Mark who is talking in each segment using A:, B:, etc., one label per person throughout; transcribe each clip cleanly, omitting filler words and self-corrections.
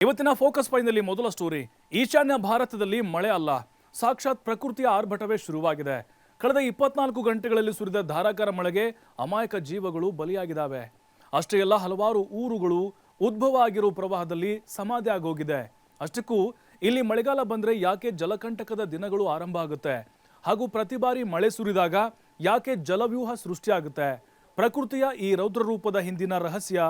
A: ಇವತ್ತಿನ ಫೋಕಸ್ ಪಾಯಿಂಟ್ನಲ್ಲಿ ಮೊದಲ ಸ್ಟೋರಿ. ಈಶಾನ್ಯ ಭಾರತದಲ್ಲಿ ಮಳೆ ಅಲ್ಲ, ಸಾಕ್ಷಾತ್ ಪ್ರಕೃತಿಯ ಆರ್ಭಟವೇ ಶುರುವಾಗಿದೆ. ಕಳೆದ 24 ಗಂಟೆಗಳಲ್ಲಿ ಸುರಿದ ಧಾರಾಕಾರ ಮಳೆಗೆ ಅಮಾಯಕ ಜೀವಗಳು ಬಲಿಯಾಗಿದ್ದಾವೆ. ಅಷ್ಟೇ ಅಲ್ಲ, ಹಲವಾರು ಊರುಗಳು ಉದ್ಭವ ಆಗಿರೋ ಪ್ರವಾಹದಲ್ಲಿ ಸಮಾಧಿ ಆಗೋಗಿದೆ. ಅಷ್ಟಕ್ಕೂ ಇಲ್ಲಿ ಮಳೆಗಾಲ ಬಂದ್ರೆ ಯಾಕೆ ಜಲಕಂಟಕದ ದಿನಗಳು ಆರಂಭ ಆಗುತ್ತೆ, ಹಾಗೂ ಪ್ರತಿ ಬಾರಿ ಮಳೆ ಸುರಿದಾಗ ಯಾಕೆ ಜಲವ್ಯೂಹ ಸೃಷ್ಟಿಯಾಗುತ್ತೆ? ಪ್ರಕೃತಿಯ ಈ ರೌದ್ರ ರೂಪದ ಹಿಂದಿನ ರಹಸ್ಯ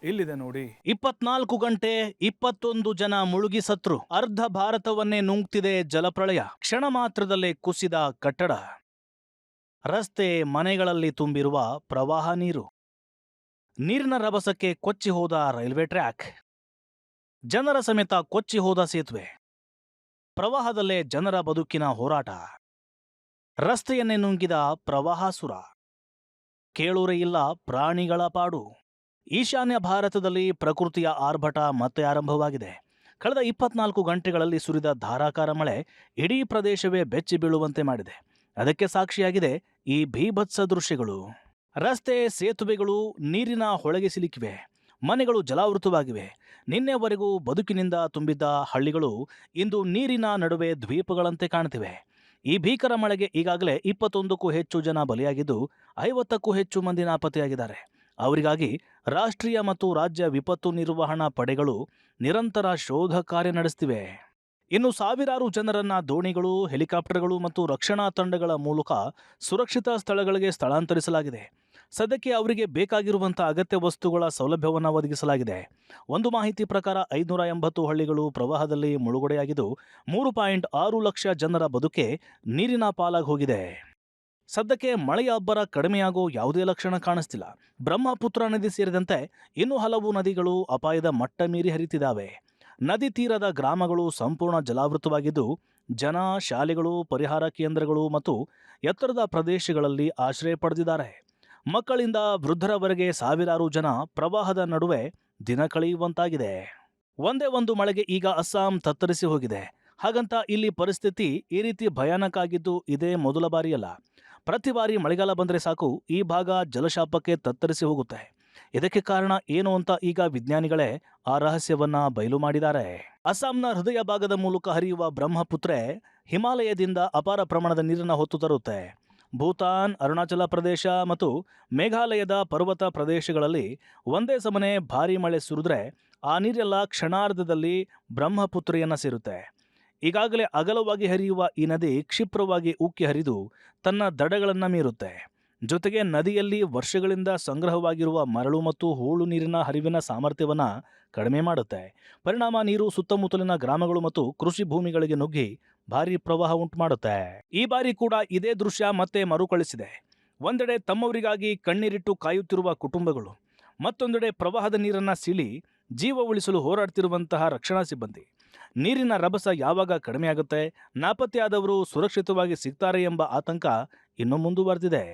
A: ಇಲ್ಲಿದೆ ನೋಡಿ.
B: 24 ಗಂಟೆ 21 ಜನ ಮುಳುಗಿ ಸತ್ರು. ಅರ್ಧ ಭಾರತವನ್ನೇ ನುಂಗ್ತಿದೆ ಜಲಪ್ರಳಯ. ಕ್ಷಣ ಮಾತ್ರದಲ್ಲೇ ಕುಸಿದ ಕಟ್ಟಡ, ರಸ್ತೆ ಮನೆಗಳಲ್ಲಿ ತುಂಬಿರುವ ಪ್ರವಾಹ ನೀರು, ನೀರಿನ ರಭಸಕ್ಕೆ ಕೊಚ್ಚಿ ಹೋದ ರೈಲ್ವೆ ಟ್ರ್ಯಾಕ್, ಜನರ ಸಮೇತ ಕೊಚ್ಚಿ ಹೋದ ಸೇತುವೆ, ಪ್ರವಾಹದಲ್ಲೇ ಜನರ ಬದುಕಿನ ಹೋರಾಟ, ರಸ್ತೆಯನ್ನೇ ನುಂಗಿದ ಪ್ರವಾಹಾಸುರ. ಕೇಳೂರೇ ಇಲ್ಲ ಪ್ರಾಣಿಗಳ ಪಾಡು. ಈಶಾನ್ಯ ಭಾರತದಲ್ಲಿ ಪ್ರಕೃತಿಯ ಆರ್ಭಟ ಮತ್ತೆ ಆರಂಭವಾಗಿದೆ. ಕಳೆದ 24 ಗಂಟೆಗಳಲ್ಲಿ ಸುರಿದ ಧಾರಾಕಾರ ಮಳೆ ಇಡೀ ಪ್ರದೇಶವೇ ಬೆಚ್ಚಿ ಬೀಳುವಂತೆ ಮಾಡಿದೆ. ಅದಕ್ಕೆ ಸಾಕ್ಷಿಯಾಗಿದೆ ಈ ಭೀಭತ್ಸ ದೃಶ್ಯಗಳು. ರಸ್ತೆ ಸೇತುವೆಗಳು ನೀರಿನ ಹೊಳೆಗೆ ಸಿಲುಕಿವೆ, ಮನೆಗಳು ಜಲಾವೃತವಾಗಿವೆ. ನಿನ್ನೆವರೆಗೂ ಬದುಕಿನಿಂದ ತುಂಬಿದ್ದ ಹಳ್ಳಿಗಳು ಇಂದು ನೀರಿನ ನಡುವೆ ದ್ವೀಪಗಳಂತೆ ಕಾಣುತ್ತಿವೆ. ಈ ಭೀಕರ ಮಳೆಗೆ ಈಗಾಗಲೇ 21ಕ್ಕೂ ಹೆಚ್ಚು ಜನ ಬಲಿಯಾಗಿದ್ದು 50ಕ್ಕೂ ಹೆಚ್ಚು ಮಂದಿ ನಾಪತ್ತೆಯಾಗಿದ್ದಾರೆ. ಅವರಿಗಾಗಿ ರಾಷ್ಟ್ರೀಯ ಮತ್ತು ರಾಜ್ಯ ವಿಪತ್ತು ನಿರ್ವಹಣಾ ಪಡೆಗಳು ನಿರಂತರ ಶೋಧ ಕಾರ್ಯ ನಡೆಸುತ್ತಿವೆ. ಇನ್ನು ಸಾವಿರಾರು ಜನರನ್ನ ದೋಣಿಗಳು, ಹೆಲಿಕಾಪ್ಟರ್ಗಳು ಮತ್ತು ರಕ್ಷಣಾ ತಂಡಗಳ ಮೂಲಕ ಸುರಕ್ಷಿತ ಸ್ಥಳಗಳಿಗೆ ಸ್ಥಳಾಂತರಿಸಲಾಗಿದೆ. ಸದ್ಯಕ್ಕೆ ಅವರಿಗೆ ಬೇಕಾಗಿರುವಂತಹ ಅಗತ್ಯ ವಸ್ತುಗಳ ಸೌಲಭ್ಯವನ್ನು ಒದಗಿಸಲಾಗಿದೆ. ಒಂದು ಮಾಹಿತಿ ಪ್ರಕಾರ 580 ಹಳ್ಳಿಗಳು ಪ್ರವಾಹದಲ್ಲಿ ಮುಳುಗಡೆಯಾಗಿದ್ದು 3.6 ಲಕ್ಷ ಜನರ ಬದುಕೆ ನೀರಿನ ಪಾಲಾಗಿ ಹೋಗಿದೆ. ಸದ್ಯಕ್ಕೆ ಮಳೆಯ ಅಬ್ಬರ ಕಡಿಮೆಯಾಗೋ ಯಾವುದೇ ಲಕ್ಷಣ ಕಾಣಿಸ್ತಿಲ್ಲ. ಬ್ರಹ್ಮಪುತ್ರ ನದಿ ಸೇರಿದಂತೆ ಇನ್ನೂ ಹಲವು ನದಿಗಳು ಅಪಾಯದ ಮಟ್ಟ ಮೀರಿ ಹರಿತಿದ್ದಾವೆ. ನದಿ ತೀರದ ಗ್ರಾಮಗಳು ಸಂಪೂರ್ಣ ಜಲಾವೃತವಾಗಿದ್ದು ಜನ, ಶಾಲೆಗಳು, ಪರಿಹಾರ ಕೇಂದ್ರಗಳು ಮತ್ತು ಎತ್ತರದ ಪ್ರದೇಶಗಳಲ್ಲಿ ಆಶ್ರಯ ಪಡೆದಿದ್ದಾರೆ. ಮಕ್ಕಳಿಂದ ವೃದ್ಧರವರೆಗೆ ಸಾವಿರಾರು ಜನ ಪ್ರವಾಹದ ನಡುವೆ ದಿನ ಕಳೆಯುವಂತಾಗಿದೆ. ಒಂದೇ ಒಂದು ಮಳೆಗೆ ಈಗ ಅಸ್ಸಾಂ ತತ್ತರಿಸಿ ಹೋಗಿದೆ. ಹಾಗಂತ ಇಲ್ಲಿ ಪರಿಸ್ಥಿತಿ ಈ ರೀತಿ ಭಯಾನಕ ಆಗಿದ್ದು ಇದೇ ಮೊದಲ ಬಾರಿಯಲ್ಲ. ಪ್ರತಿ ಬಾರಿ ಮಳೆಗಾಲ ಬಂದರೆ ಸಾಕು ಈ ಭಾಗ ಜಲಶಾಪಕ್ಕೆ ತತ್ತರಿಸಿ ಹೋಗುತ್ತೆ. ಇದಕ್ಕೆ ಕಾರಣ ಏನು ಅಂತ ಈಗ ವಿಜ್ಞಾನಿಗಳೇ ಆ ರಹಸ್ಯವನ್ನ ಬಯಲು ಮಾಡಿದ್ದಾರೆ. ಅಸ್ಸಾಂನ ಹೃದಯ ಭಾಗದ ಮೂಲಕ ಹರಿಯುವ ಬ್ರಹ್ಮಪುತ್ರೆ ಹಿಮಾಲಯದಿಂದ ಅಪಾರ ಪ್ರಮಾಣದ ನೀರನ್ನು ಹೊತ್ತು ತರುತ್ತೆ. ಭೂತಾನ್, ಅರುಣಾಚಲ ಪ್ರದೇಶ ಮತ್ತು ಮೇಘಾಲಯದ ಪರ್ವತ ಪ್ರದೇಶಗಳಲ್ಲಿ ಒಂದೇ ಸಮನೆ ಭಾರೀ ಮಳೆ ಸುರಿದ್ರೆ ಆ ನೀರೆಲ್ಲ ಕ್ಷಣಾರ್ಧದಲ್ಲಿ ಬ್ರಹ್ಮಪುತ್ರೆಯನ್ನ ಸೇರುತ್ತೆ. ಈಗಾಗಲೇ ಅಗಲವಾಗಿ ಹರಿಯುವ ಈ ನದಿ ಕ್ಷಿಪ್ರವಾಗಿ ಉಕ್ಕಿ ಹರಿದು ತನ್ನ ದಡಗಳನ್ನು ಮೀರುತ್ತೆ. ಜೊತೆಗೆ ನದಿಯಲ್ಲಿ ವರ್ಷಗಳಿಂದ ಸಂಗ್ರಹವಾಗಿರುವ ಮರಳು ಮತ್ತು ಹೂಳು ನೀರಿನ ಹರಿವಿನ ಸಾಮರ್ಥ್ಯವನ್ನು ಕಡಿಮೆ ಮಾಡುತ್ತೆ. ಪರಿಣಾಮ ನೀರು ಸುತ್ತಮುತ್ತಲಿನ ಗ್ರಾಮಗಳು ಮತ್ತು ಕೃಷಿ ಭೂಮಿಗಳಿಗೆ ನುಗ್ಗಿ ಭಾರೀ ಪ್ರವಾಹ ಉಂಟು ಮಾಡುತ್ತೆ. ಈ ಬಾರಿ ಕೂಡ ಇದೇ ದೃಶ್ಯ ಮತ್ತೆ ಮರುಕಳಿಸಿದೆ. ಒಂದೆಡೆ ತಮ್ಮವರಿಗಾಗಿ ಕಣ್ಣೀರಿಟ್ಟು ಕಾಯುತ್ತಿರುವ ಕುಟುಂಬಗಳು, ಮತ್ತೊಂದೆಡೆ ಪ್ರವಾಹದ ನೀರನ್ನ ಸೀಳಿ ಜೀವ ಉಳಿಸಲು ಹೋರಾಡ್ತಿರುವಂತಹ ರಕ್ಷಣಾ ಸಿಬ್ಬಂದಿ. ನೀರಿನ ರಭಸ ಯಾವಾಗ ಕಡಿಮೆಯಾಗುತ್ತೆ, ನಾಪತ್ತೆಯಾದವರು ಸುರಕ್ಷಿತವಾಗಿ ಸಿಗ್ತಾರೆ ಎಂಬ ಆತಂಕ ಇನ್ನೂ ಮುಂದುವರೆದಿದೆ.